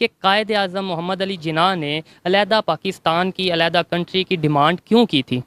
कि कायद आज़म मोहम्मद अली जिन्ना ने अलहदा पाकिस्तान की, अलहदा कंट्री की डिमांड क्यों की थी?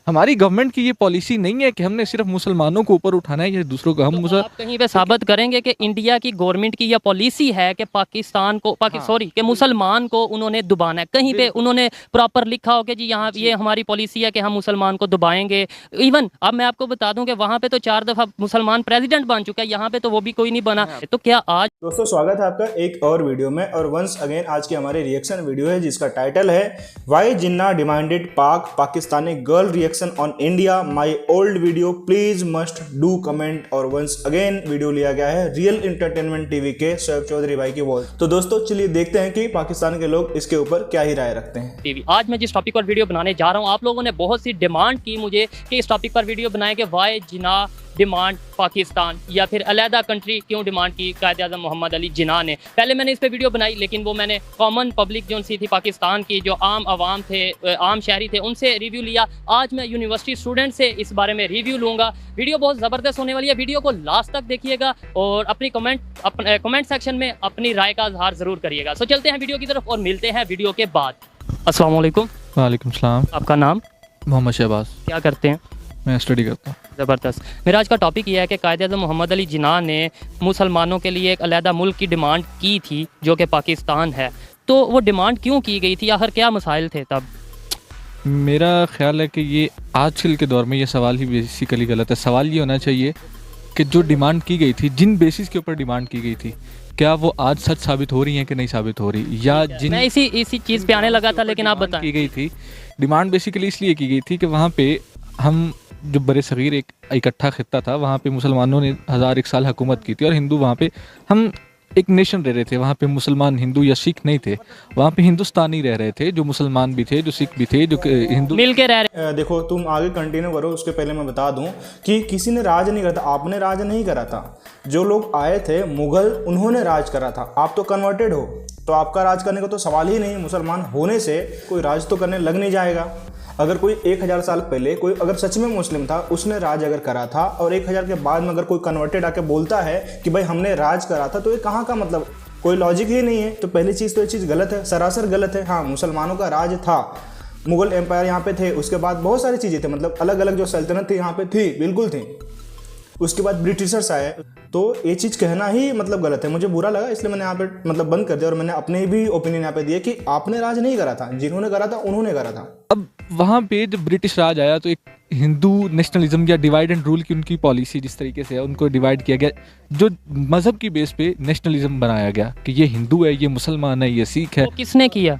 हमारी गवर्नमेंट की ये पॉलिसी नहीं है कि हमने सिर्फ मुसलमानों को ऊपर उठाना है या दूसरों को तो आप कहीं पे साबित करेंगे कि इंडिया की गवर्नमेंट की यह पॉलिसी है कि पाकिस्तान को सॉरी कि मुसलमान को उन्होंने दबाना है? कहीं पे उन्होंने प्रॉपर लिखा हो कि जी यहाँ ये हमारी पॉलिसी है कि हम मुसलमान को दबाएंगे? इवन अब मैं आपको बता दूं कि वहाँ पे तो 4 दफ़ा मुसलमान प्रेसिडेंट बन चुका है, यहाँ पे तो वो भी कोई नहीं बना। तो क्या आज दोस्तों स्वागत है आपका एक और वीडियो में। और वंस अगेन आज की हमारी रिएक्शन वीडियो है जिसका टाइटल है why Jinnah demanded Pakistani girl reaction on India, my old video, please must do comment. और वंस अगेन वीडियो लिया गया है रियल एंटरटेनमेंट टीवी के शोएब चौधरी भाई की वॉइस। तो दोस्तों चलिए देखते हैं कि पाकिस्तान के लोग इसके ऊपर क्या ही राय रखते हैं। टीवी आज मैं जिस टॉपिक पर वीडियो बनाने जा रहा हूँ, आप लोगों ने बहुत सी डिमांड की मुझे कि इस टॉपिक पर वीडियो बनाएं कि वाई जिन्ना डिमांड पाकिस्तान, या फिर अलहदा कंट्री क्यों डिमांड की कायद आज़म मोहम्मद अली जिन्ना ने। पहले मैंने इस पे वीडियो बनाई, लेकिन वो मैंने कॉमन पब्लिक जो सी थी पाकिस्तान की, जो आम आवाम थे, आम शहरी थे, उनसे रिव्यू लिया। आज मैं यूनिवर्सिटी स्टूडेंट से इस बारे में रिव्यू लूँगा। वीडियो बहुत ज़बरदस्त होने वाली है, वीडियो को लास्ट तक देखिएगा और अपनी कमेंट सेक्शन में अपनी राय का इजहार ज़रूर करिएगा। सो चलते हैं वीडियो की तरफ और मिलते हैं वीडियो के बाद। अस्सलाम वालेकुम। वालेकुम सलाम। आपका नाम? मोहम्मद शहबाज। क्या करते हैं? मैं स्टडी करता हूँ। ज़बरदस्त। मेरा आज का टॉपिक यह है कि कायद आज़म मोहम्मद अली जिन्ना ने मुसलमानों के लिए एक अलहदा मुल्क की डिमांड की थी जो कि पाकिस्तान है। तो वो डिमांड क्यों की गई थी, आखिर क्या मसाइल थे तब? मेरा ख्याल है कि ये आजकल के दौर में ये सवाल ही बेसिकली गलत है। सवाल ये होना चाहिए कि जो डिमांड की गई थी, जिन बेसिस के ऊपर डिमांड की गई थी, क्या वो आज सच साबित हो रही है कि नहीं साबित हो रही, या जिन मैं इसी चीज़ पे आने लगा था, लेकिन आप बताएं। की गई थी डिमांड बेसिकली इसलिए की गई थी कि वहाँ पे हम जो बड़े सग़ीर एक इकट्ठा खित्ता था, वहाँ पे मुसलमानों ने 1001 साल हुकूमत की थी और हिंदू वहाँ पे हम एक नेशन रह रहे थे। वहाँ पे मुसलमान, हिंदू या सिख नहीं थे, वहाँ पे हिंदुस्तानी रह रहे थे, जो मुसलमान भी थे, जो सिख भी थे, जो हिंदू मिल के रह रहे। देखो तुम आगे कंटिन्यू करो, उसके पहले मैं बता दूं कि किसी ने राज नहीं करा था, आपने राज नहीं करा था। जो लोग आए थे मुगल, उन्होंने राज करा था। आप तो कन्वर्टेड हो, तो आपका राज करने का तो सवाल ही नहीं। मुसलमान होने से कोई राज तो करने लग नहीं जाएगा। अगर कोई 1000 साल पहले कोई अगर सच में मुस्लिम था, उसने राज अगर करा था, और 1000 के बाद में अगर कोई कन्वर्टेड आके बोलता है कि भाई हमने राज करा था, तो ये कहाँ का मतलब, कोई लॉजिक ही नहीं है। तो पहली चीज़ तो ये चीज़ गलत है, सरासर गलत है। हाँ, मुसलमानों का राज था, मुगल एम्पायर यहाँ पे थे, उसके बाद बहुत सारी चीज़ें थे, मतलब अलग अलग जो सल्तनत थी यहाँ पे थी, बिल्कुल थी। उसके बाद ब्रिटिशर्स आए, तो ये चीज़ कहना ही मतलब गलत है। मुझे बुरा लगा, इसलिए मैंने यहाँ पे मतलब बंद कर दिया और मैंने अपने भी ओपिनियन यहाँ पे दिए कि आपने राज नहीं करा था, जिन्होंने करा था उन्होंने करा था। अब वहाँ पे जब ब्रिटिश राज आया तो एक हिंदू नेशनलिज्म या डिवाइड एंड रूल की उनकी पॉलिसी जिस तरीके से है, उनको डिवाइड किया गया, जो मज़हब की बेस पे नेशनलिज्म बनाया गया कि ये हिंदू है, ये मुसलमान है, ये सिख है। तो किसने किया?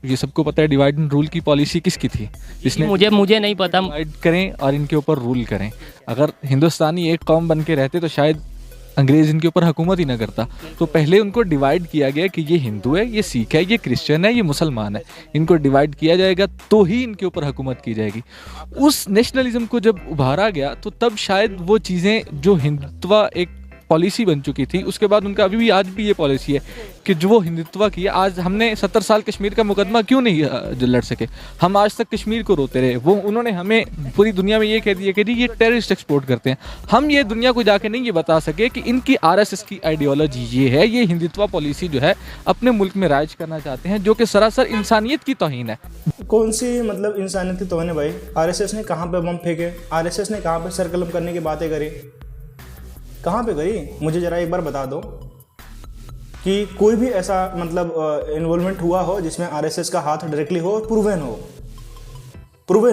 ये सबको पता है डिवाइड एंड रूल की पॉलिसी किसकी थी, जिसने मुझे नहीं पता। डिवाइड करें और इनके ऊपर रूल करें। अगर हिंदुस्तानी एक कौम बन के रहते तो शायद अंग्रेज़ इनके ऊपर हुकूमत ही ना करता। तो पहले उनको डिवाइड किया गया कि ये हिंदू है, ये सिख है, ये क्रिश्चियन है, ये मुसलमान है। इनको डिवाइड किया जाएगा तो ही इनके ऊपर हुकूमत की जाएगी। उस नेशनलिज्म को जब उभारा गया तो तब शायद वो चीज़ें, जो हिंदुत्व एक पॉलिसी बन चुकी थी, उसके बाद उनका अभी भी आज भी ये पॉलिसी है कि जो वो हिंदुत्व की है। आज हमने 70 साल कश्मीर का मुकदमा क्यों नहीं लड़ सके, हम आज तक कश्मीर को रोते रहे। वो उन्होंने हमें पूरी दुनिया में ये कह दिया कि जी ये टेररिस्ट एक्सपोर्ट करते हैं। हम ये दुनिया को जाके नहीं ये बता सके कि इनकी RSS की आइडियोलॉजी ये है, ये हिंदुत्व पॉलिसी जो है अपने मुल्क में राज करना चाहते हैं, जो कि सरासर इंसानियत की तौहीन है। कौन सी मतलब इंसानियत की तौहीन है भाई? RSS ने कहाँ पे बम फेंके? RSS ने कहाँ पे सरकलम करने की बातें करी? कहाँ पे करी? मुझे ज़रा एक बार बता दो कि कोई भी ऐसा मतलब इन्वॉल्वमेंट हुआ हो जिसमें RSS का हाथ डायरेक्टली हो और प्रूवन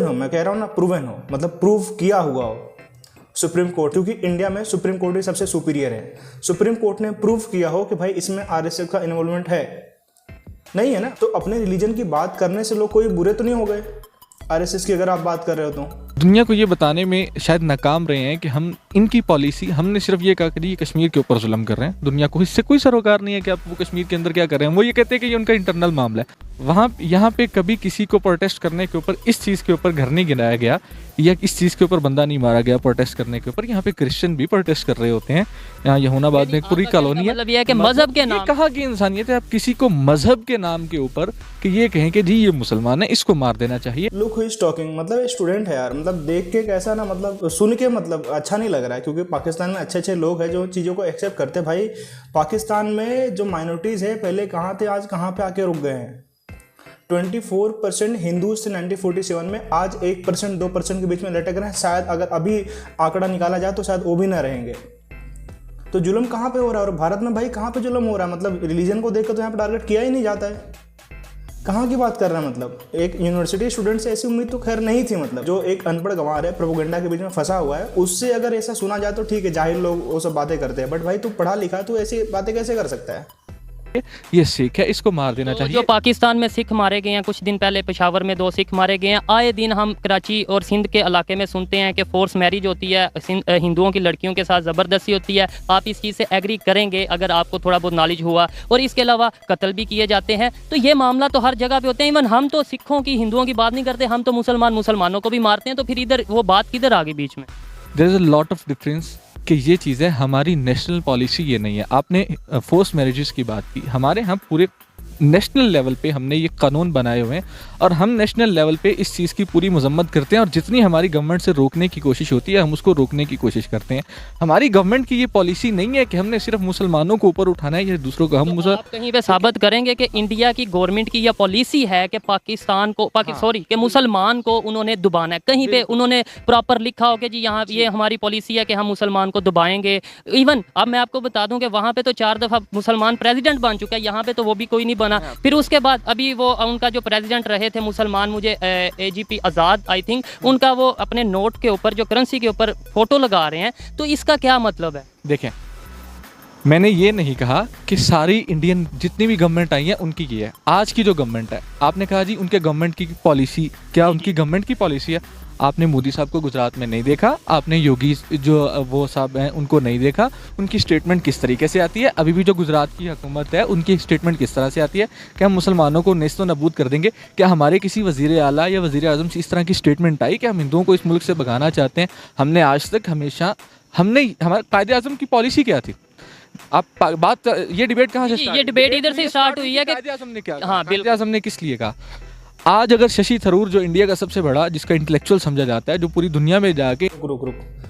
हो, मैं कह रहा हूँ ना, प्रूवन हो मतलब प्रूव किया हुआ हो। सुप्रीम कोर्ट, क्योंकि इंडिया में सुप्रीम कोर्ट ही सबसे सुपीरियर है, सुप्रीम कोर्ट ने प्रूव किया हो कि भाई इसमें RSS का इन्वॉल्वमेंट है, नहीं है ना? तो अपने रिलीजन की बात करने से लोग कोई बुरे तो नहीं हो गए? RSS की अगर आप बात कर रहे हो तो दुनिया को ये बताने में शायद नाकाम रहे हैं कि हम इनकी पॉलिसी, हमने सिर्फ ये कहा कि ये कश्मीर के ऊपर जुल्म कर रहे हैं। दुनिया को इससे कोई सरोकार नहीं है कि आप वो कश्मीर के अंदर क्या कर रहे हैं। वो ये कहते हैं कि ये उनका इंटरनल मामला है। वहाँ यहाँ पे कभी किसी को प्रोटेस्ट करने के ऊपर, इस चीज़ के ऊपर घर नहीं गिराया गया या इस चीज़ के ऊपर बंदा नहीं मारा गया प्रोटेस्ट करने के ऊपर। यहाँ पे क्रिश्चियन भी प्रोटेस्ट कर रहे होते हैं। यहाँ यहुनाबाद में एक पूरी कॉलोनी है। मतलब ये है कि मजहब के नाम, कहा कि इंसानियत है, आप किसी को मजहब के नाम के ऊपर कि ये कहें कि जी ये मुसलमान है, इसको मार देना चाहिए। लुक हु इज टॉकिंग, मतलब स्टूडेंट है यार, मतलब देख के कैसा ना, मतलब सुन के मतलब अच्छा नहीं लग रहा है, क्योंकि पाकिस्तान में अच्छे अच्छे लोग हैं जो चीज़ों को एक्सेप्ट करते हैं। भाई पाकिस्तान में जो माइनॉरिटीज़ है पहले कहाँ थे, आज कहाँ पे आके रुक गए हैं। 24% हिंदू से 1947 में आज 1% 2% के बीच में लटक रहे हैं। शायद अगर अभी आंकड़ा निकाला जाए तो शायद वो भी ना रहेंगे। तो जुल्म कहाँ पे हो रहा है? और भारत में भाई कहाँ पे जुल्म हो रहा है? मतलब रिलीजन को देखकर तो यहाँ पे टारगेट किया ही नहीं जाता है। कहाँ की बात कर रहा है? मतलब एक यूनिवर्सिटी स्टूडेंट से ऐसी उम्मीद तो खैर नहीं थी। मतलब जो एक अनपढ़ गंवार है, प्रोपेगेंडा के बीच में फंसा हुआ है, उससे अगर ऐसा सुना जाए तो ठीक है, जाहिल लोग वो सब बातें करते हैं, बट भाई तू पढ़ा लिखा है, तू ऐसी बातें कैसे कर सकता है? ये सिख है, इसको मार देना चाहिए। जो पाकिस्तान में सिख मारे गए हैं, कुछ दिन पहले पेशावर में 2 सिख मारे गए हैं। आए दिन हम कराची और सिंध के इलाके में सुनते हैं कि फोर्स मैरिज होती है, हिंदुओं की लड़कियों के साथ ज़बरदस्ती होती है। आप इस चीज़ से एग्री करेंगे अगर आपको थोड़ा बहुत नॉलेज हुआ। और इसके अलावा कत्ल भी किए जाते हैं। तो ये मामला तो हर जगह पे होते हैं। इवन हम तो सिखों की, हिंदुओं की बात नहीं करते, हम तो मुसलमानों को भी मारते हैं। तो फिर इधर वो बात किधर आ गई बीच में? There is a lot of difference कि ये चीज़ें हमारी नेशनल पॉलिसी ये नहीं है। आपने फोर्स मैरिजेस की बात की, हमारे यहाँ पूरे नेशनल लेवल पे हमने ये कानून बनाए हुए हैं और हम नेशनल लेवल पे इस चीज़ की पूरी मजम्मत करते हैं। और जितनी हमारी गवर्नमेंट से रोकने की कोशिश होती है हम उसको रोकने की कोशिश करते हैं। हमारी गवर्नमेंट की ये पॉलिसी नहीं है कि हमने सिर्फ मुसलमानों को ऊपर उठाना है या दूसरों को। हम आप कहीं पे साबित करेंगे कि इंडिया की गवर्नमेंट की यह पॉलिसी है कि पाकिस्तान को कि मुसलमान को उन्होंने दबाना है? कहीं पे उन्होंने प्रॉपर लिखा हो कि जी यहाँ ये हमारी पॉलिसी है कि हम मुसलमान को दबाएंगे? इवन अब मैं आपको बता दूं कि वहाँ पे तो 4 दफ़ा मुसलमान प्रेसिडेंट बन चुका है, यहाँ पे तो वो भी कोई नहीं बना। फिर उसके बाद अभी वो उनका जो प्रेसिडेंट रहे थे मुसलमान, मुझे AGP आज़ाद आई थिंक, उनका वो अपने नोट के ऊपर जो करेंसी के ऊपर फोटो लगा रहे हैं। तो इसका क्या मतलब है? देखें, मैंने ये नहीं कहा कि सारी इंडियन जितनी भी गवर्नमेंट आई है उनकी की है। आज की जो गवर्नमेंट है, आपने कहा जी उनके गवर्नमेंट की पॉलिसी, क्या उनकी गवर्नमेंट की पॉलिसी है? आपने मोदी साहब को गुजरात में नहीं देखा, आपने योगी जो वो साहब हैं उनको नहीं देखा, उनकी स्टेटमेंट किस तरीके से आती है। अभी भी जो गुजरात की हुकूमत है उनकी स्टेटमेंट किस तरह से आती है कि हम मुसलमानों को नेस्तो नबूद कर देंगे। क्या हमारे किसी वज़ीर आला या वज़ीर आज़म से इस तरह की स्टेटमेंट आई कि हम हिंदुओं को इस मुल्क से भगाना चाहते हैं? हमने आज तक हमेशा हमारे कायदे आज़म की पॉलिसी क्या थी? आप बात, ये डिबेट कहाँ से, ये डिबेट इधर से स्टार्ट हुई है कि कायदे आज़म ने क्या, हाँ कायदे आज़म ने किस लिए कहा? आज अगर शशि थरूर जो इंडिया का सबसे बड़ा, जिसका इंटेलेक्चुअल समझा जाता है, जो पूरी दुनिया में जाके रुक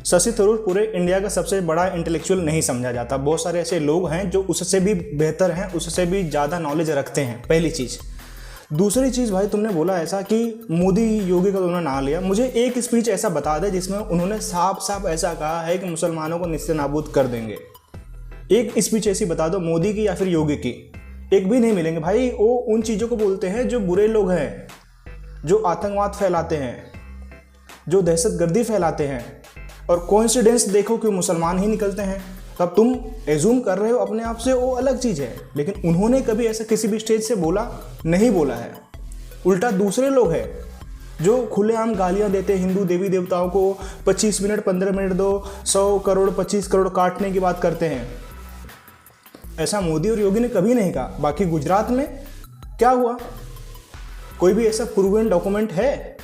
शशि थरूर पूरे इंडिया का सबसे बड़ा इंटेलेक्चुअल नहीं समझा जाता। बहुत सारे ऐसे लोग हैं जो उससे भी बेहतर हैं, उससे भी ज़्यादा नॉलेज रखते हैं, पहली चीज़। दूसरी चीज़ भाई, तुमने बोला ऐसा कि मोदी योगी का तुमने नाम लिया, मुझे एक स्पीच ऐसा बता दे जिसमें उन्होंने साफ साफ ऐसा कहा है कि मुसलमानों को निस्ते नाबूद कर देंगे। एक स्पीच ऐसी बता दो मोदी की या फिर योगी की, एक भी नहीं मिलेंगे भाई। वो उन चीज़ों को बोलते हैं जो बुरे लोग हैं, जो आतंकवाद फैलाते हैं, जो दहशतगर्दी फैलाते हैं। और कोइंसिडेंस देखो कि मुसलमान ही निकलते हैं। तब तुम एज्यूम कर रहे हो अपने आप से, वो अलग चीज़ है, लेकिन उन्होंने कभी ऐसा किसी भी स्टेज से बोला नहीं बोला है। उल्टा दूसरे लोग हैं जो खुलेआम गालियां देते हैं हिंदू देवी देवताओं को। 25 मिनट 15 मिनट दो, 100 करोड़ 25 करोड़ काटने की बात करते हैं। ऐसा मोदी और योगी ने कभी नहीं कहा। बाकी गुजरात में क्या हुआ? कोई भी ऐसा प्रूवन डॉक्यूमेंट है?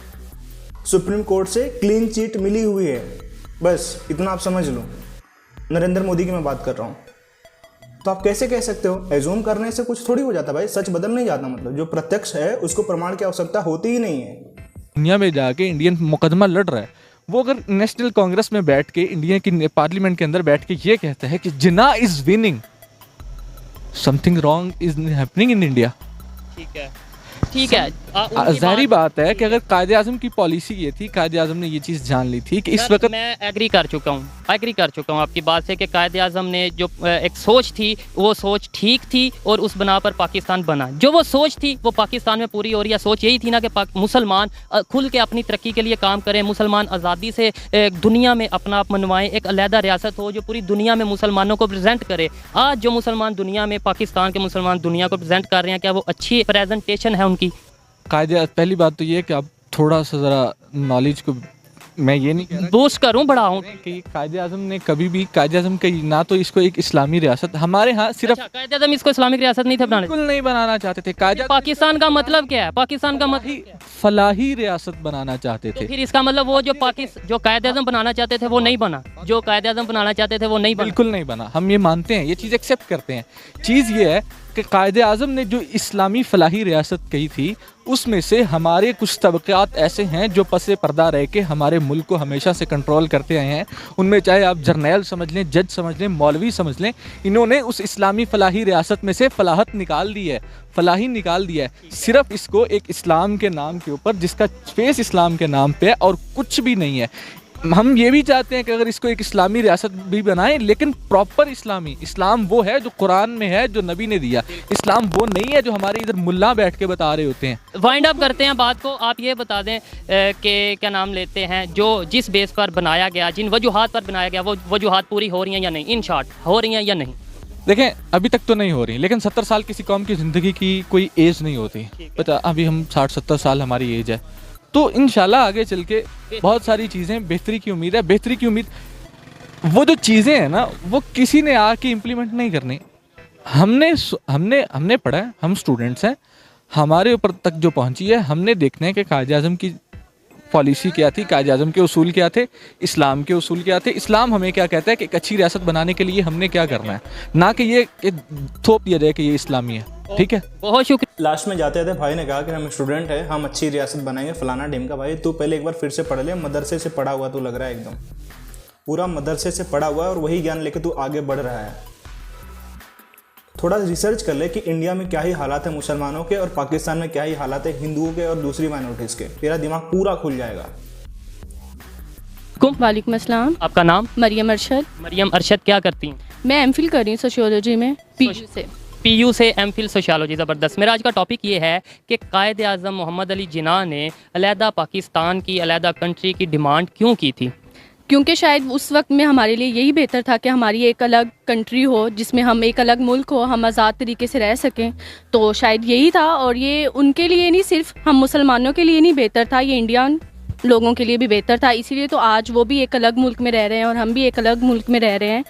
सुप्रीम कोर्ट से क्लीन चिट मिली हुई है, बस इतना आप समझ लो। नरेंद्र मोदी की मैं बात कर रहा हूँ। तो आप कैसे कह सकते हो? एज्यूम करने से कुछ थोड़ी हो जाता भाई, सच बदल नहीं जाता। मतलब जो प्रत्यक्ष है उसको प्रमाण की आवश्यकता होती ही नहीं है। दुनिया में जाके इंडियन मुकदमा लड़ रहा है, वो अगर नेशनल कांग्रेस में बैठ के, इंडिया की पार्लियामेंट के अंदर बैठ के ये कहता है कि Jinnah is winning, something wrong is happening in India. ठीक है, जाहिर बात है कि अगर कायदे आज़म की पॉलिसी ये थी, कायदे आज़म ने ये चीज़ जान ली थी कि इस वक्त, मैं एग्री कर चुका हूँ आपकी बात से कि कायदे आज़म ने जो एक सोच थी वो सोच ठीक थी और उस बना पर पाकिस्तान बना। जो वो सोच थी वो पाकिस्तान में पूरी हो रही है। सोच यही थी ना कि मुसलमान खुल के अपनी तरक्की के लिए काम करें, मुसलमान आज़ादी से दुनिया में अपना आप मनवाएं, एक अलहदा रियासत हो जो पूरी दुनिया में मुसलमानों को प्रेजेंट करे। आज जो मुसलमान दुनिया में, पाकिस्तान के मुसलमान दुनिया को प्रेजेंट कर रहे हैं, क्या वो अच्छी प्रेजेंटेशन है उनकी? कायदे, पहली बात तो ये है कि आप थोड़ा सा ज़रा नॉलेज को, मैं ये नहीं कह रहा बूस्ट करूं, बढ़ाऊं कि कायदे आज़म ने कभी भी, कायदे आज़म का ना तो इसको एक इस्लामी रियासत, हमारे यहाँ सिर्फ कायदे आज़म इसको इस्लामिक रियासत नहीं थे बनाने, बिल्कुल नहीं बनाना चाहते थे। कायदे पाकिस्तान का मतलब क्या है? पाकिस्तान का मतलब फलाही रियासत बनाना चाहते थे। तो फिर इसका मतलब वो जो कायदे आज़म बनाना चाहते थे वो नहीं बना, जो कायदे आज़म बनाना चाहते थे वो नहीं बना, बिल्कुल नहीं बना। हम ये मानते हैं, ये चीज़ एक्सेप्ट करते हैं। चीज़ ये है कि कायदे आज़म ने जो इस्लामी फलाही रियासत कही थी, उसमें से हमारे कुछ तबक़ात ऐसे हैं जो पसे पर्दा रह के हमारे मुल्क को हमेशा से कंट्रोल करते आए हैं। उनमें चाहे आप जर्नैल समझ लें, जज समझ लें, मौलवी समझ लें, इन्होंने उस इस्लामी फलाही रियासत में से फलाहत निकाल दी है, फलाही निकाल दिया है। सिर्फ इसको एक इस्लाम के नाम के ऊपर, जिसका फेस इस्लाम के नाम पे है और कुछ भी नहीं है। हम ये भी चाहते हैं कि अगर इसको एक इस्लामी रियासत भी बनाएं, लेकिन प्रॉपर इस्लामी। इस्लाम वो है जो कुरान में है, जो नबी ने दिया। इस्लाम वो नहीं है जो हमारे इधर मुल्ला बैठ के बता रहे होते हैं। वाइंड अप करते हैं बात को। आप ये बता दें कि क्या नाम लेते हैं, जो जिस बेस पर बनाया गया, जिन वजूहात पर बनाया गया, वो वजूहात पूरी हो रही हैं या नहीं? इन शॉर्ट, हो रही हैं या नहीं? देखें, अभी तक तो नहीं हो रही, लेकिन 70 साल किसी कौम की ज़िंदगी की कोई एज नहीं होती। पता, अभी हम 60-70 साल हमारी एज है, तो इंशाल्लाह आगे चल के बहुत सारी चीज़ें बेहतरी की उम्मीद है। बेहतरी की उम्मीद, वो जो चीज़ें हैं ना, वो किसी ने आके इम्प्लीमेंट नहीं करनी। हमने पढ़ा है, हम स्टूडेंट्स हैं, हमारे ऊपर तक जो पहुंची है, हमने देखना है कि कायदे आज़म की पॉलिसी क्या थी, कायदे आज़म के उसूल क्या थे, इस्लाम के उसूल क्या थे, इस्लाम हमें क्या कहता है कि एक अच्छी रियासत बनाने के लिए हमने क्या करना है, ना कि ये थोप दिया जाए कि ये इस्लामी है। ठीक है, बहुत शुक्रिया। लास्ट में जाते थे भाई ने कहा कि हम स्टूडेंट है, हम अच्छी रियासत बनाएंगे, फलाना ढिमका। भाई तू पहले एक बार फिर से पढ़ ले, मदरसे से पढ़ा हुआ तू लग रहा है, एकदम पूरा मदरसे से पढ़ा हुआ है और वही ज्ञान लेके तू आगे बढ़ रहा है। थोड़ा रिसर्च कर ले कि इंडिया में क्या ही हालात है मुसलमानों के और पाकिस्तान में क्या ही हालात है हिंदुओं के और दूसरी माइनॉरिटीज़ के। तेरा दिमाग पूरा खुल जाएगा। वालेकुम अस्सलाम। आपका नाम? मरियम अरशद। मरियम अरशद, क्या करती हैं? मैं एमफिल कर रही हूँ सोशियोलॉजी में, पीयू से एमफिल सोशियोलॉजी। ज़बरदस्त। मेरा आज का टॉपिक ये है कि कायदे आज़म मोहम्मद अली जिन्ना ने अलहदा पाकिस्तान की, अलहदा कंट्री की डिमांड क्यों की थी? क्योंकि शायद उस वक्त में हमारे लिए यही बेहतर था कि हमारी एक अलग कंट्री हो, जिसमें हम एक अलग मुल्क हो, हम आज़ाद तरीके से रह सकें। तो शायद यही था, और ये उनके लिए नहीं, सिर्फ हम मुसलमानों के लिए नहीं बेहतर था, ये इंडियन लोगों के लिए भी बेहतर था। इसीलिए तो आज वो भी एक अलग मुल्क में रह रहे हैं और हम भी एक अलग मुल्क में रह रहे हैं।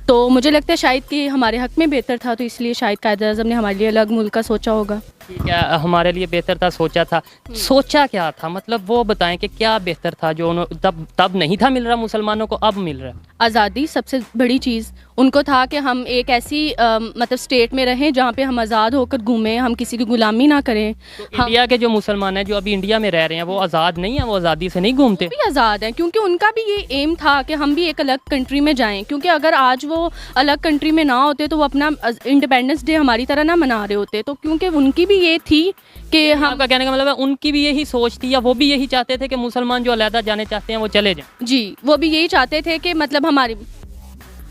तो मुझे लगता है शायद कि हमारे हक़ में बेहतर था, तो इसलिए शायद कायदे आज़म ने हमारे लिए अलग मुल्क का सोचा होगा। ठीक है, हमारे लिए बेहतर था, सोचा था। सोचा क्या था, मतलब वो बताएं कि क्या बेहतर था जो उन्होंने तब नहीं था मिल रहा मुसलमानों को, अब मिल रहा है? आज़ादी सबसे बड़ी चीज़ उनको था कि हम एक ऐसी मतलब स्टेट में रहें जहाँ पे हम आज़ाद होकर घूमें, हम किसी की गुलामी ना करें। तो इंडिया के जो मुसलमान हैं जो अभी इंडिया में रह रहे हैं, वो आज़ाद नहीं है, वो आज़ादी से नहीं घूमते? भी आज़ाद हैं, क्योंकि उनका भी ये एम था कि हम भी एक अलग कंट्री में जाएं। क्योंकि अगर आज वो अलग कंट्री में ना होते तो वो अपना इंडिपेंडेंस डे हमारी तरह ना मना रहे होते। तो क्योंकि उनकी भी ये थी कि हम, आपका कहने का मतलब है उनकी भी यही सोच थी, या वो भी यही चाहते थे कि मुसलमान जो अलहदा जाने चाहते हैं वो चले जाएं? जी, वो भी यही चाहते थे कि मतलब हमारी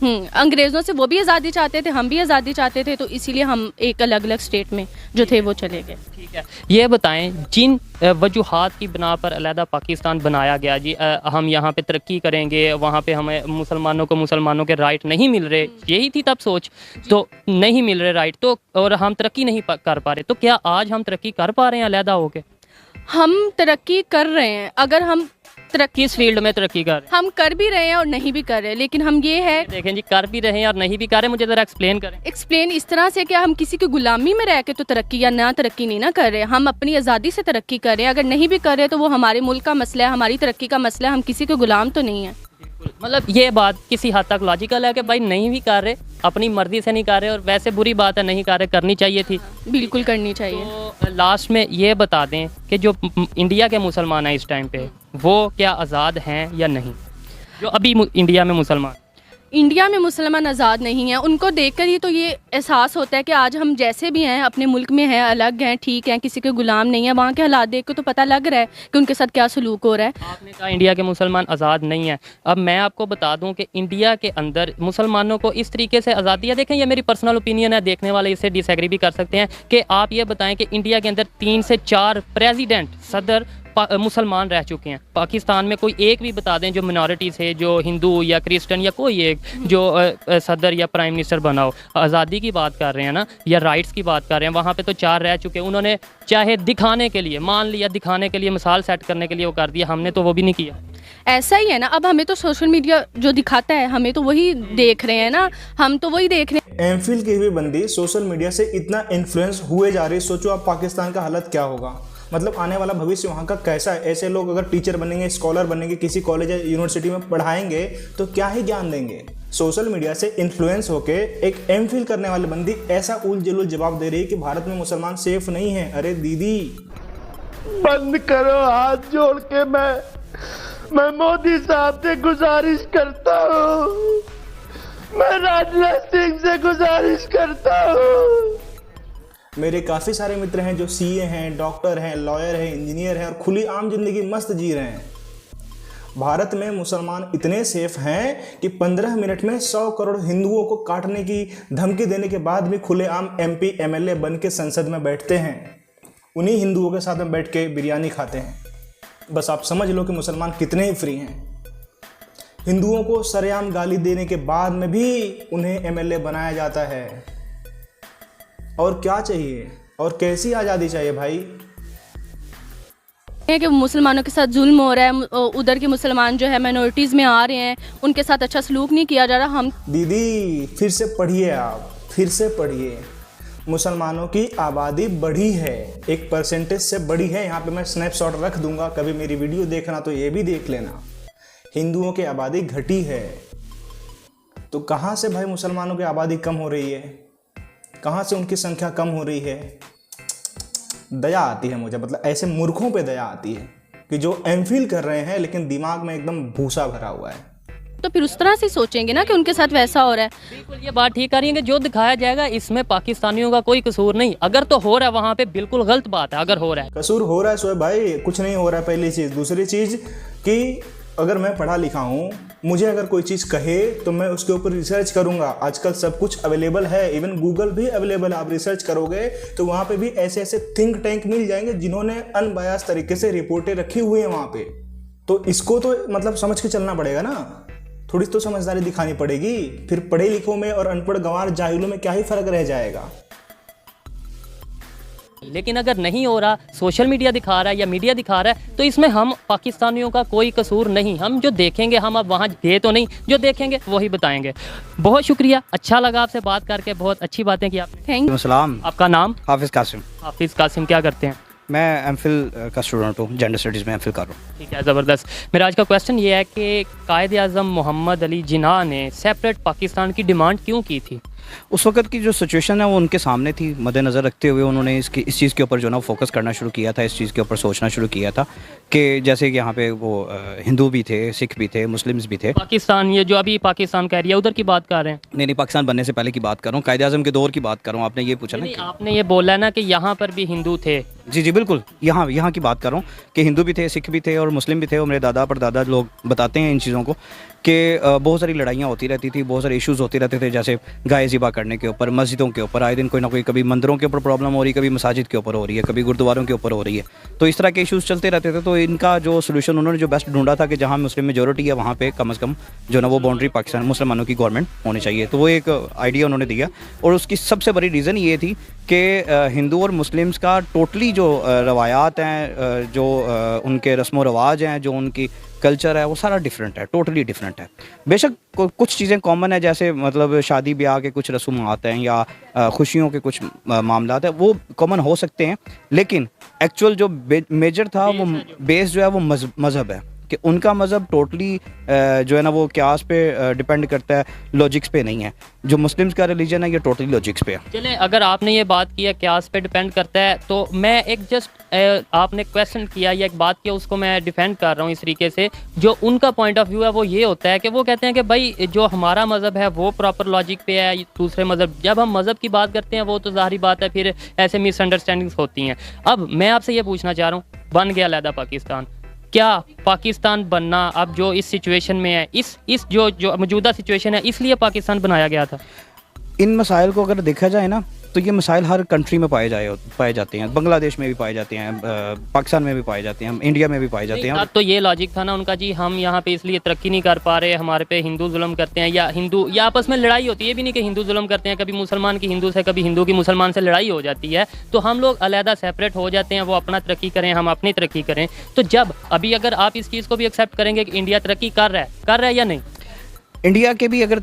अंग्रेज़ों से वो भी आज़ादी चाहते थे, हम भी आज़ादी चाहते थे। तो इसीलिए हम एक अलग अलग स्टेट में जो थे वो चले गए। ठीक है, ये बताएं जिन वजूहात की बिना पर अलहदा पाकिस्तान बनाया गया, जी हम यहाँ पे तरक्की करेंगे, वहाँ पे हमें मुसलमानों के राइट नहीं मिल रहे, यही थी तब सोच। तो नहीं मिल रहे राइट, तो और हम तरक्की नहीं कर पा रहे, तो क्या आज हम तरक्की कर पा रहे हैं अलहदा होके? हम तरक्की कर रहे हैं। अगर हम तरक्की, किस फील्ड में तरक्की कर रहे हैं? हम कर भी रहे हैं और नहीं भी कर रहे हैं, लेकिन हम ये है, देखें जी, कर भी रहे हैं और नहीं भी कर रहे हैं, मुझे ज़रा एक्सप्लेन करें। एक्सप्लेन इस तरह से कि हम किसी की गुलामी में रह के तो तरक्की या ना तरक्की नहीं ना कर रहे, हम अपनी आज़ादी से तरक्की कर रहे हैं। अगर नहीं भी कर रहे तो वो हमारे मुल्क का मसला है, हमारी तरक्की का मसला है, हम किसी के गुलाम तो नहीं है। मतलब ये बात किसी हद तक लॉजिकल है कि भाई नहीं भी कर रहे, अपनी मर्जी से नहीं कर रहे, और वैसे बुरी बात है नहीं कर रहे, करनी चाहिए थी, बिल्कुल करनी चाहिए। तो लास्ट में ये बता दें कि जो इंडिया के मुसलमान हैं इस टाइम पे, वो क्या आज़ाद हैं या नहीं? जो अभी इंडिया में मुसलमान मुसलमान आज़ाद नहीं हैं, उनको देखकर ही तो ये एहसास होता है कि आज हम जैसे भी हैं अपने मुल्क में हैं, अलग हैं, ठीक हैं, किसी के गुलाम नहीं है। वहाँ के हालात देख कर तो पता लग रहा है कि उनके साथ क्या सलूक हो रहा है। आपने कहा इंडिया के मुसलमान आज़ाद नहीं हैं, अब मैं आपको बता दूं कि इंडिया के अंदर मुसलमानों को इस तरीके से आज़ादी है। देखें, ये मेरी पर्सनल ओपिनियन है, देखने वाले इससे डिसएग्री भी कर सकते हैं, कि आप ये बताएं कि इंडिया के अंदर 3 से 4 प्रेसिडेंट, सदर मुसलमान रह चुके हैं। पाकिस्तान में कोई एक भी बता दें जो मिनॉरिटीज़ है, जो हिंदू या क्रिश्चियन या कोई एक जो सदर या प्राइम मिनिस्टर बना हो। आज़ादी की बात कर रहे हैं ना, या राइट्स की बात कर रहे हैं, वहाँ पे तो 4 रह चुके हैं। उन्होंने चाहे दिखाने के लिए, मान लिया दिखाने के लिए, मिसाल सेट करने के लिए वो कर दिया, हमने तो वो भी नहीं किया। ऐसा ही है ना, अब हमें तो सोशल मीडिया जो दिखाता है हमें तो वही देख रहे हैं ना, हम तो वही देख रहे हैं। एमफिल की हुई बंदी सोशल मीडिया से इतना इन्फ्लुएंस हुए जा रही है, सोचो आप पाकिस्तान का हालत क्या होगा। मतलब आने वाला भविष्य वहाँ का कैसा है। ऐसे लोग अगर टीचर बनेंगे, स्कॉलर बनेंगे, किसी कॉलेज या यूनिवर्सिटी में पढ़ाएंगे तो क्या ही ज्ञान देंगे। सोशल मीडिया से इन्फ्लुएंस होके एक एमफिल करने वाली बंदी ऐसा उल जलूल जवाब दे रही है कि भारत में मुसलमान सेफ नहीं है। अरे दीदी बंद करो, हाथ जोड़ के मैं मोदी साहब से गुजारिश करता हूँ, मैं राजनाथ सिंह से गुजारिश करता हूँ। मेरे काफ़ी सारे मित्र हैं जो सीए हैं, डॉक्टर हैं, लॉयर हैं, इंजीनियर हैं और खुली आम जिंदगी मस्त जी रहे हैं। भारत में मुसलमान इतने सेफ हैं कि 15 मिनट में 100 करोड़ हिंदुओं को काटने की धमकी देने के बाद भी खुलेआम एमपी एमएलए बन के संसद में बैठते हैं। उन्हीं हिंदुओं के साथ में बैठ के बिरयानी खाते हैं। बस आप समझ लो कि मुसलमान कितने ही फ्री हैं। हिंदुओं को सरेआम गाली देने के बाद में भी उन्हें एमएलए बनाया जाता है। और क्या चाहिए और कैसी आज़ादी चाहिए भाई। है कि मुसलमानों के साथ जुल्म हो रहा है, उधर के मुसलमान जो है माइनॉरिटीज़ में आ रहे हैं, उनके साथ अच्छा सलूक नहीं किया जा रहा। हम दीदी फिर से पढ़िए, आप फिर से पढ़िए। मुसलमानों की आबादी बढ़ी है, एक परसेंटेज से बढ़ी है। यहाँ पे मैं स्नैपशॉट रख दूंगा, कभी मेरी वीडियो देखना तो ये भी देख लेना। हिंदुओं की आबादी घटी है तो कहाँ से भाई मुसलमानों की आबादी कम हो रही है, कहाँ से उनकी संख्या कम हो रही है। दया आती है मुझे, मतलब ऐसे मूर्खों पे दया आती है कि जो एमफिल कर रहे हैं लेकिन दिमाग में एकदम भूसा भरा हुआ है। तो फिर उस तरह से सोचेंगे ना कि उनके साथ वैसा हो रहा है। बिल्कुल ये बात ठीक कर रही है कि जो दिखाया जाएगा इसमें पाकिस्तानियों का कोई कसूर नहीं। अगर तो हो रहा है वहाँ पे बिल्कुल गलत बात है। अगर हो रहा है कसूर हो रहा है शोएब भाई, कुछ नहीं हो रहा है। पहली चीज़। दूसरी चीज़ कि अगर मैं पढ़ा लिखा हूँ, मुझे अगर कोई चीज़ कहे तो मैं उसके ऊपर रिसर्च करूँगा। आजकल सब कुछ अवेलेबल है, इवन गूगल भी अवेलेबल है। आप रिसर्च करोगे तो वहाँ पे भी ऐसे ऐसे थिंक टैंक मिल जाएंगे जिन्होंने अनबायास तरीके से रिपोर्टें रखी हुई हैं वहाँ पे। तो इसको तो मतलब समझ के चलना पड़ेगा ना, थोड़ी तो समझदारी दिखानी पड़ेगी। फिर पढ़े लिखों में और अनपढ़ गंवार जाहिलों में क्या ही फ़र्क रह जाएगा। लेकिन अगर नहीं हो रहा, सोशल मीडिया दिखा रहा है या मीडिया दिखा रहा है, तो इसमें हम पाकिस्तानियों का कोई कसूर नहीं। हम जो देखेंगे, हम अब वहाँ गए तो नहीं, जो देखेंगे वही बताएंगे। बहुत शुक्रिया, अच्छा लगा आपसे बात करके, बहुत अच्छी बातें की आपने। Thank you. सलाम। आपका नाम? हाफिज़ कासिम। हाफिज़ कासिम, क्या करते हैं? मैं एमफिल का स्टूडेंट हूँ, जेंडर स्टडीज़ में एमफिल कर रहा हूँ। ठीक है, ज़बरदस्त। मेरा आज का क्वेश्चन ये है कि कायद आज़म मोहम्मद अली जिन्ना ने सेपरेट पाकिस्तान की डिमांड क्यों की थी? उस वक्त की जो सिचुएशन है वो उनके सामने थी, मद्देनज़र रखते हुए उन्होंने इस चीज़ के ऊपर जो ना फोकस करना शुरू किया था, इस चीज़ के ऊपर सोचना शुरू किया था कि जैसे कि यहाँ पे वो हिंदू भी थे, सिख भी थे, मुस्लिम्स भी थे। पाकिस्तान, ये जो अभी पाकिस्तान का एरिया उधर की बात कर रहे हैं? नहीं, पाकिस्तान बनने से पहले की बात कर रहा हूँ, कायद आज़म के दौर की बात कर रहा हूँ। आपने ये पूछा ना नहीं, आपने ये बोला ना कि यहाँ पर भी हिंदू थे। जी बिल्कुल, यहाँ की बात कर रहा हूँ कि हिंदू भी थे, सिख भी थे और मुस्लिम भी थे। और मेरे दादा परदादा लोग बताते हैं इन चीज़ों को कि बहुत सारी लड़ाइयाँ होती रहती थी, बहुत सारे इश्यूज़ होते रहते थे, जैसे गाय ज़िबा करने के ऊपर, मस्जिदों के ऊपर। आए दिन कोई ना कोई, कभी मंदिरों के ऊपर प्रॉब्लम हो रही है, कभी मसाजिद के ऊपर हो रही है, कभी गुरुद्वारों के ऊपर हो रही है। तो इस तरह के इश्यूज़ चलते रहते थे। तो इनका जो सोल्यूशन उन्होंने जो बेस्ट ढूंढा था कि जहाँ मुस्लिम मेजॉरिटी है वहाँ पे कम से कम जो ना वो बाउंड्री पाकिस्तान मुसलमानों की गवर्नमेंट होनी चाहिए। तो वो एक आइडिया उन्होंने दिया और उसकी सबसे बड़ी रीज़न ये थी कि हिंदू और मुस्लिम्स का टोटली जो रवायात हैं, जो उनके रस्म व रवाज हैं, जो उनकी कल्चर है, वो सारा डिफरेंट है, टोटली डिफरेंट है। बेशक कुछ चीज़ें कॉमन है, जैसे मतलब शादी ब्याह के कुछ रसूमात हैं या खुशियों के कुछ मामलात हैं, वो कॉमन हो सकते हैं। लेकिन एक्चुअल जो मेजर था, वो बेस जो है वो मज़हब है कि उनका मज़हब टोटली जो है ना वो क्यास पे डिपेंड करता है, लॉजिक्स पे नहीं है। जो मुस्लिम्स का रिलीजन है ये टोटली लॉजिक्स पे है। चलें, अगर आपने ये बात किया क्यास पे डिपेंड करता है, तो मैं एक जस्ट आपने क्वेश्चन किया या एक बात किया, उसको मैं डिफेंड कर रहा हूँ इस तरीके से। जो उनका पॉइंट ऑफ व्यू है वो ये होता है कि वो कहते हैं कि भाई जो हमारा मज़हब है वो प्रॉपर लॉजिक पे है, दूसरे मज़हब, जब हम मज़हब की बात करते हैं वो तो ज़ाहिर बात है फिर ऐसे मिसअंडरस्टैंडिंग्स होती हैं। अब मैं आपसे ये पूछना चाह रहा हूँ, बन गया अलहदा पाकिस्तान, क्या पाकिस्तान बनना अब जो इस सिचुएशन में है, इस जो मौजूदा सिचुएशन है, इसलिए पाकिस्तान बनाया गया था? इन मसाइल को अगर देखा जाए ना तो ये मसाइल हर कंट्री में पाए जाते हैं। बांग्लादेश में भी पाए जाते हैं, पाकिस्तान में भी पाए जाते हैं, इंडिया में भी पाए जाते हैं। तो ये लॉजिक था ना उनका, जी हम यहाँ पे इसलिए तरक्की नहीं कर पा रहे, हमारे पे हिंदू जुल्म करते हैं, या हिंदू या आपस में लड़ाई होती है। ये भी नहीं कि हिंदू जुल्म करते हैं, कभी मुसलमान की हिंदू से, कभी हिंदू की मुसलमान से लड़ाई हो जाती है, तो हम लोग अलहदा सेपरेट हो जाते हैं, वो अपना तरक्की करें, हम अपनी तरक्की करें। तो जब अभी अगर आप इस चीज़ को भी एक्सेप्ट करेंगे कि इंडिया तरक्की कर रहा है या नहीं? इंडिया के भी अगर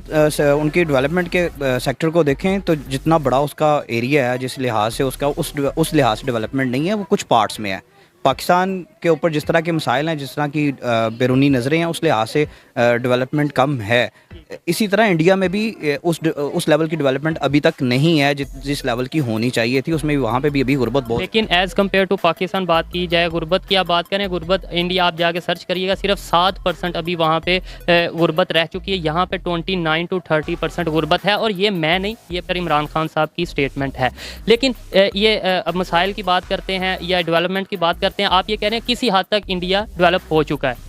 उनकी डेवलपमेंट के सेक्टर को देखें तो जितना बड़ा उसका एरिया है, जिस लिहाज से उसका उस लिहाज से डेवलपमेंट नहीं है, वो कुछ पार्ट्स में है। पाकिस्तान के ऊपर जिस तरह के मसाइल हैं, जिस तरह की बैरूनी नज़रें हैं, उस लिहाज से डेवलपमेंट कम है। इसी तरह इंडिया में भी उस लेवल की डेवलपमेंट अभी तक नहीं है जिस लेवल की होनी चाहिए थी। उसमें भी वहाँ पे भी अभी गुर्बत बहुत। लेकिन एज़ कम्पेयर टू पाकिस्तान बात की जाए, गुर्बत की आप बात करें, गुर्बत इंडिया आप जाके सर्च करिएगा, सिर्फ 7% अभी वहाँ पे गुर्बत रह चुकी है। यहाँ पे 29 to 30% गुर्बत है, और ये मैं नहीं, ये पर इमरान खान साहब की स्टेटमेंट है। लेकिन ये अब मसाइल की बात करते हैं या डेवलपमेंट की बात करते हैं, आप ये कह रहे हैं किसी हद तक इंडिया डेवलप हो चुका है?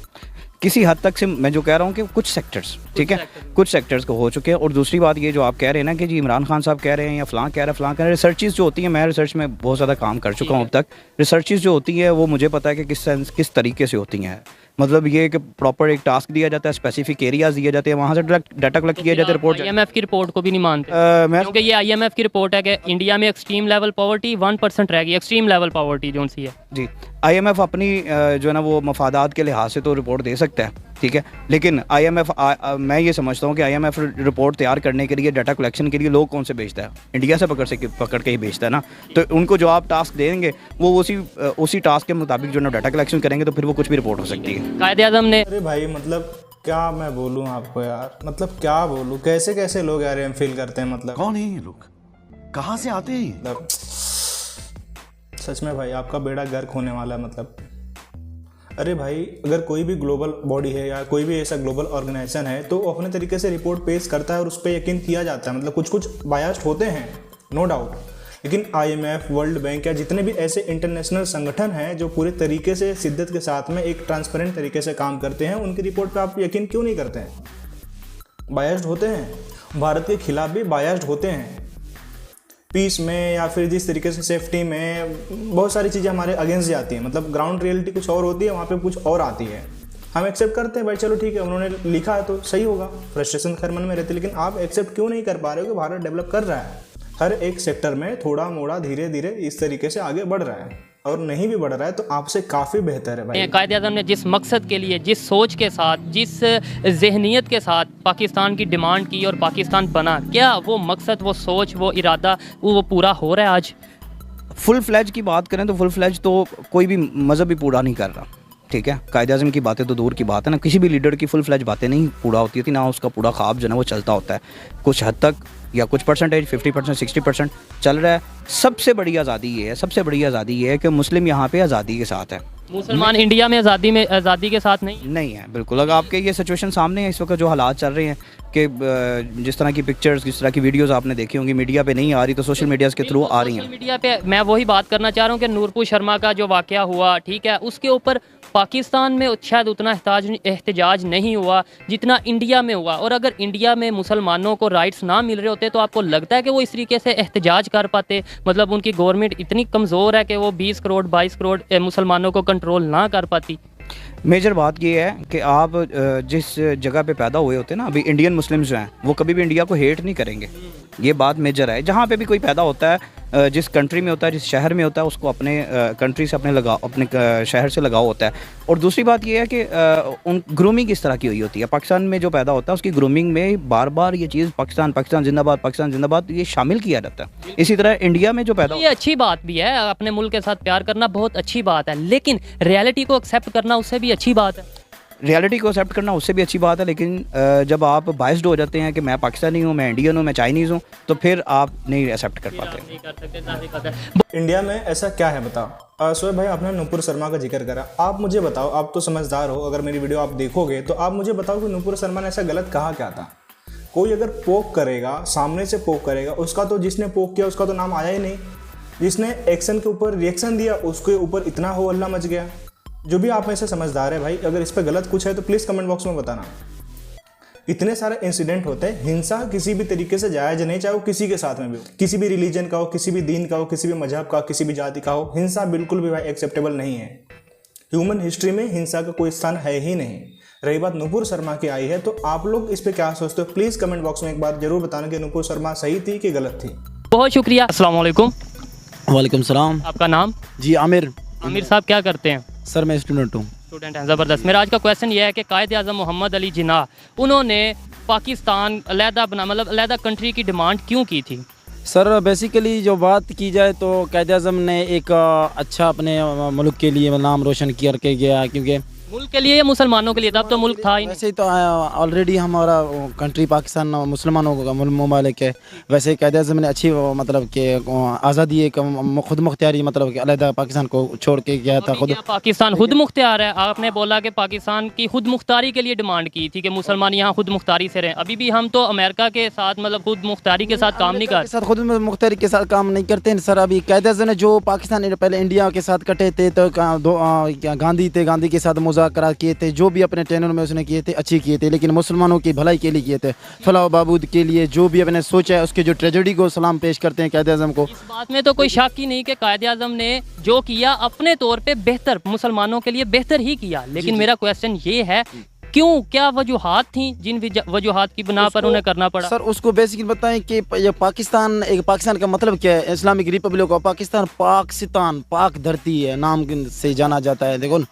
किसी हद तक से मैं जो कह रहा हूँ कि कुछ सेक्टर्स, ठीक है, कुछ सेक्टर्स को हो चुके हैं। और दूसरी बात ये जो आप कह रहे हैं ना कि जी इमरान खान साहब कह रहे हैं या फ़लाँ कह रहे हैं, रिसर्चेस जो होती हैं, मैं रिसर्च में बहुत ज़्यादा काम कर चुका हूँ अब तक। रिसर्चेस जो होती है वो मुझे पता है कि किस तरीके से होती हैं। मतलब ये कि प्रॉपर एक टास्क दिया जाता है, स्पेसिफिक एरियाज दिए जाते हैं, वहाँ से डाटा कलेक्ट किया जाता है, रिपोर्ट। IMF की रिपोर्ट को भी नहीं मानते, क्योंकि ये IMF की रिपोर्ट है कि इंडिया में एक्सट्रीम लेवल पॉवर्टी 1% रह गई, एक्सट्रीम लेवल पॉवर्टी जो सी है। जी, IMF अपनी जो है ना वो मफादात के लिहाज से तो रिपोर्ट दे सकता है, ठीक है, लेकिन IMF मैं ये समझता हूँ कि IMF रिपोर्ट तैयार करने के लिए, डाटा कलेक्शन के लिए लोग कौन से भेजता है? इंडिया से पकड़ के ही भेजता है ना। तो उनको जो आप टास्क देंगे वो उसी टास्क के मुताबिक जो ना डाटा कलेक्शन करेंगे, तो फिर वो कुछ भी रिपोर्ट हो सकती है। कायदे आज़म ने, अरे भाई मतलब क्या मैं बोलूँ आपको यार, मतलब क्या बोलूँ, कैसे कैसे लोग यार एम फील करते हैं, मतलब कौन है ये लोग, कहाँ से आते हैं? मतलब सच में भाई आपका बेड़ा गर्क होने वाला है। मतलब अरे भाई अगर कोई भी ग्लोबल बॉडी है या कोई भी ऐसा ग्लोबल ऑर्गेनाइजेशन है तो वो अपने तरीके से रिपोर्ट पेश करता है और उस पर यकीन किया जाता है। मतलब कुछ बायस्ड होते हैं, नो डाउट, लेकिन IMF, वर्ल्ड बैंक या जितने भी ऐसे इंटरनेशनल संगठन हैं जो पूरे तरीके से शिद्दत के साथ में एक ट्रांसपेरेंट तरीके से काम करते हैं, उनकी रिपोर्ट पे आप यकीन क्यों नहीं करते हैं? बायस्ड होते हैं, भारत के खिलाफ भी बायस्ड होते हैं। पीस में या फिर जिस तरीके से सेफ्टी में बहुत सारी चीज़ें हमारे अगेंस्ट जाती हैं। मतलब ग्राउंड रियलिटी कुछ और होती है, वहाँ पे कुछ और आती है। हम एक्सेप्ट करते हैं भाई, चलो ठीक है, उन्होंने लिखा है तो सही होगा, फ्रस्ट्रेशन खैर मन में रहती है, लेकिन आप एक्सेप्ट क्यों नहीं कर पा रहे हो कि भारत डेवलप कर रहा है? हर एक सेक्टर में थोड़ा मोड़ा धीरे धीरे इस तरीके से आगे बढ़ रहा है, और नहीं भी बढ़ रहा है तो आपसे काफ़ी बेहतर है भाई। कायदे आज़म ने जिस मकसद के लिए, जिस सोच के साथ, जिस जहनीत के साथ पाकिस्तान की डिमांड की और पाकिस्तान बना, क्या वो मकसद, वो सोच, वो इरादा वो पूरा हो रहा है आज? फुल फ्लैज की बात करें तो फुल फ्लैज तो कोई भी मज़हब भी पूरा नहीं कर रहा, ठीक है। कायदे आज़म की बातें तो दूर की बात है ना, किसी भी लीडर की फुल फ्लैज बातें नहीं पूरा होती थी, ना उसका पूरा ख्वाब जो है ना वो चलता होता है। कुछ हद तक या कुछ परसेंटेज 50% 60% चल रहा है। सबसे बड़ी आज़ादी ये है, सबसे बड़ी आज़ादी ये है कि मुस्लिम यहाँ पे आज़ादी के साथ है। मुसलमान इंडिया में आज़ादी के साथ नहीं है, बिल्कुल। अगर आपके ये सिचुएशन सामने है इस वक्त, जो हालात चल रहे हैं कि जिस तरह की पिक्चर्स, जिस तरह की वीडियोस आपने देखी होंगी, मीडिया पे नहीं आ रही तो सोशल मीडिया के थ्रू आ रही हैं। सोशल मीडिया पे मैं वही बात करना चाह रहा हूँ कि नूरपुर शर्मा का जो वाक़या हुआ, ठीक है, उसके ऊपर पाकिस्तान में शायद उतना एहतजाज नहीं हुआ जितना इंडिया में हुआ। और अगर इंडिया में मुसलमानों को राइट्स ना मिल रहे होते तो आपको लगता है कि वो इस तरीके से एहतजाज कर पाते? मतलब उनकी गवर्नमेंट इतनी कमज़ोर है कि वो 20 करोड़ 22 करोड़ मुसलमानों को कंट्रोल ना कर पाती? मेजर बात ये है कि आप जिस जगह पे पैदा हुए होते हैं ना, अभी इंडियन मुस्लिम्स जो हैं वो कभी भी इंडिया को हेट नहीं करेंगे, ये बात मेजर है। जहाँ पे भी कोई पैदा होता है, जिस कंट्री में होता है, जिस शहर में होता है, उसको अपने कंट्री से अपने शहर से लगाव होता है। और दूसरी बात ये है कि उन ग्रूमिंग इस तरह की हुई होती है। पाकिस्तान में जो पैदा होता है उसकी ग्रूमिंग में बार बार ये चीज़ पाकिस्तान जिंदाबाद ये शामिल किया जाता है। इसी तरह इंडिया में जो पैदा, ये अच्छी बात भी है, अपने मुल्क के साथ प्यार करना बहुत अच्छी बात है, लेकिन रियलिटी को एक्सेप्ट करना उससे भी अच्छी बात है। रियलिटी को एक्सेप्ट करना उससे भी अच्छी बात है, लेकिन जब आप बाइस्ड हो जाते हैं कि मैं पाकिस्तानी हूँ, मैं इंडियन हूँ, मैं चाइनीज़ हूँ, तो फिर आप नहीं एक्सेप्ट कर पाते। इंडिया में ऐसा क्या है बताओ? सोहेब भाई, आपने नूपुर शर्मा का जिक्र करा, आप मुझे बताओ, आप तो समझदार हो, अगर मेरी वीडियो आप देखोगे तो आप मुझे बताओ कि नूपुर शर्मा ने ऐसा गलत कहा क्या था? कोई अगर पोक करेगा, सामने से पोक करेगा, उसका तो, जिसने पोक किया उसका तो नाम आया ही नहीं। जिसने एक्शन के ऊपर रिएक्शन दिया उसके ऊपर इतना हो हल्ला मच गया। जो भी आप में से समझदार है भाई, अगर इस पर गलत कुछ है तो प्लीज़ कमेंट बॉक्स में बताना। इतने सारे इंसिडेंट होते हैं, हिंसा किसी भी तरीके से जायज़ नहीं, चाहे वो किसी के साथ में भी हो, किसी भी रिलीजन का हो, किसी भी दीन का हो, किसी भी मजहब का, किसी भी जाति का हो, हिंसा बिल्कुल भी भाई एक्सेप्टेबल नहीं है। ह्यूमन हिस्ट्री में हिंसा का कोई स्थान है ही नहीं। रही बात नूपुर शर्मा की आई है, तो आप लोग इस पर क्या सोचते हो? प्लीज़ कमेंट बॉक्स में एक बार जरूर बताना कि नूपुर शर्मा सही थी कि गलत थी। बहुत शुक्रिया। अस्सलाम वालेकुम। वालेकुम सलाम। आपका नाम? जी आमिर। आमिर साहब क्या करते हैं? सर मैं स्टूडेंट हूँ। स्टूडेंट हैं, ज़बरदस्त। मेरा आज का क्वेश्चन ये है कि कायदे आज़म मोहम्मद अली जिन्ना, उन्होंने पाकिस्तान अलहदा बना, मतलब अलहदा कंट्री की डिमांड क्यों की थी? सर बेसिकली जो बात की जाए तो कायद आज़म ने एक अच्छा अपने मुल्क के लिए नाम रोशन करके गया, क्योंकि मुल्क के लिए या मुसलमानों के लिए? तब तो मुल्क था ही नहीं। वैसे ही तो ऑलरेडी हमारा कंट्री पाकिस्तान मुसलमानों का ममालिक है। वैसे कायद आज़म ने अच्छी मतलब कि आज़ादी एक खुद मुख्तियारी मतलब कि अलहदा पाकिस्तान को छोड़ के गया था। खुद पाकिस्तान खुद मुख्तियार है? आपने बोला कि पाकिस्तान की खुद मुख्तारी के लिए डिमांड की थी कि मुसलमान यहाँ खुद मुख्तारी से रहें। अभी भी हम तो अमेरिका के साथ मतलब खुद मुख्तारी के साथ काम नहीं करते, खुद मुख्तारी के साथ काम नहीं करते सर। अभी कायद आज़म ने जो पाकिस्तान पहले इंडिया के साथ कटे थे तो गांधी थे, गांधी के साथ मुज़ाकरात किए थे, जो भी अपने टेनर में उसने किए थे अच्छे किए थे, लेकिन मुसलमानों की भलाई के लिए किए थे, फलाह बहबूद के लिए जो भी अपने सोचा है उसके जो ट्रेजेडी को सलाम पेश करते हैं कायद आज़म को। इस बात में तो कोई शक ही नहीं कि कायद आज़म ने जो किया अपने तौर पे बेहतर, मुसलमानों के लिए बेहतर ही किया। लेकिन मेरा क्वेश्चन ये है, क्यों, क्या वजूहात थी जिन वजूहात की बिना पर उन्हें करना पड़ा? सर उसको बेसिकली बताएं कि ये पाकिस्तान का मतलब क्या है? इस्लामिक रिपब्लिक ऑफ पाकिस्तान पाक धरती है नाम से जाना जाता है। देखो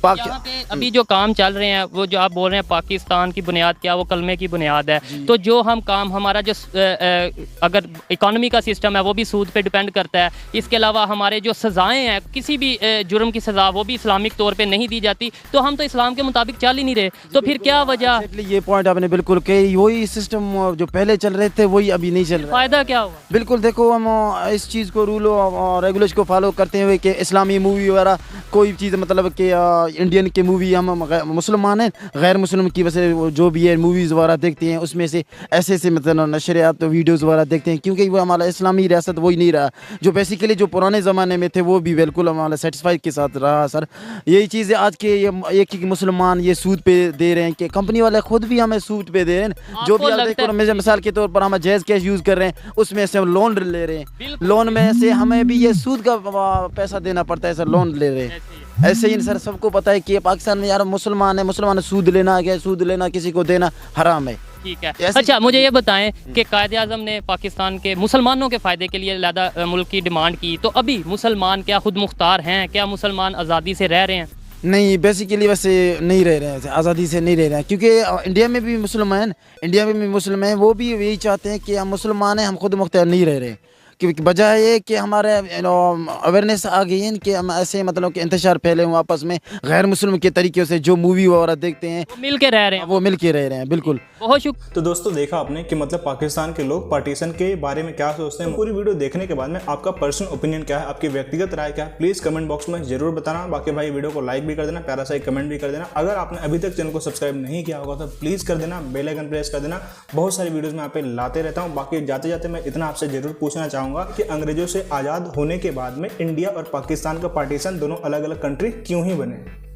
पाक यहाँ पे अभी जो काम चल रहे हैं वो जो आप बोल रहे हैं पाकिस्तान की बुनियाद क्या, वो कलमे की बुनियाद है। तो जो हम काम हमारा जो अगर इकॉनमी का सिस्टम है वो भी सूद पे डिपेंड करता है। इसके अलावा हमारे जो सज़ाएं हैं, किसी भी जुर्म की सज़ा वो भी इस्लामिक तौर पे नहीं दी जाती। तो हम तो इस्लाम के मुताबिक चल ही नहीं रहे, तो फिर क्या वजह? ये पॉइंट आपने बिल्कुल कही, वही सिस्टम जो पहले चल रहे थे वही अभी नहीं चल रहा। फ़ायदा क्या हुआ? बिल्कुल देखो, हम इस चीज़ को रूल और रेगुलेशन को फॉलो करते हुए कि इस्लामी मूवी वगैरह कोई चीज़ मतलब कि इंडियन की मूवी हम मुसलमान हैं, गैर मुस्लिम की वजह जो भी है मूवीज़ वगैरह देखते हैं उसमें से ऐसे मतलब नशरियात वीडियोज़ वगैरह देखते हैं, क्योंकि वो हमारा इस्लामी रियासत वही नहीं रहा जो बेसिकली जो पुराने ज़माने में थे वो भी बिल्कुल हमारा सेटिस्फाई के साथ रहा। सर यही चीज़ आज के ये एक मुसलमान ये सूद पे दे रहे हैं कि कंपनी वाले खुद भी हमें सूद पे दे रहे हैं। जो भी देखो मिसाल के तौर पर हम जायज़ कैश यूज़ कर रहे हैं, उसमें से हम लोन ले रहे हैं, लोन में से हमें भी ये सूद का पैसा देना पड़ता है सर, लोन ले रहे हैं। ऐसे ही सर सबको पता है कि पाकिस्तान में यार मुसलमान सूद लेना किसी को देना हराम है। ठीक है, अच्छा मुझे ये बताएं कि कायद आज़म ने पाकिस्तान के मुसलमानों के फ़ायदे के लिए अलहदा मुल्क की डिमांड की, तो अभी मुसलमान क्या खुद मुख्तार हैं? क्या मुसलमान आज़ादी से रह रहे हैं? नहीं, बेसिकली वैसे नहीं रह रहे हैं, आज़ादी से नहीं रह रहे हैं, क्योंकि इंडिया में भी मुसलमान हैं, वो भी यही चाहते हैं कि हम मुसलमान हैं, हम खुद मुख्तार नहीं रह रहे हैं। क्योंकि बजाय ये कि हमारे अवेयरनेस आ गई है कि हम ऐसे मतलब कि इंतशार फैले हुए आपस में गैर मुस्लिम के तरीके से जो मूवी वगैरह देखते हैं मिल के रह रहे हैं, वो मिल के रह रहे हैं। बिल्कुल, बहुत शुक्रिया। तो दोस्तों देखा आपने कि मतलब पाकिस्तान के लोग पार्टीशन के बारे में क्या सोचते हैं। पूरी वीडियो देखने के बाद में आपका पर्सनल ओपिनियन क्या है, आपकी व्यक्तिगत राय क्या है, प्लीज़ कमेंट बॉक्स में जरूर बताना। बाकी भाई वीडियो को लाइक भी कर देना, प्यारा सा एक कमेंट भी कर देना। अगर आपने अभी तक चैनल को सब्सक्राइब नहीं किया होगा तो प्लीज़ कर देना, बेल आइकन प्रेस कर देना। बहुत सारी वीडियोज़ मैं यहाँ पे लाते रहता हूँ। बाकी जाते जाते मैं इतना आपसे जरूर पूछना चाहूँगा कि अंग्रेजों से आज़ाद होने के बाद में इंडिया और पाकिस्तान का पार्टीशन दोनों अलग अलग कंट्री क्यों ही बने।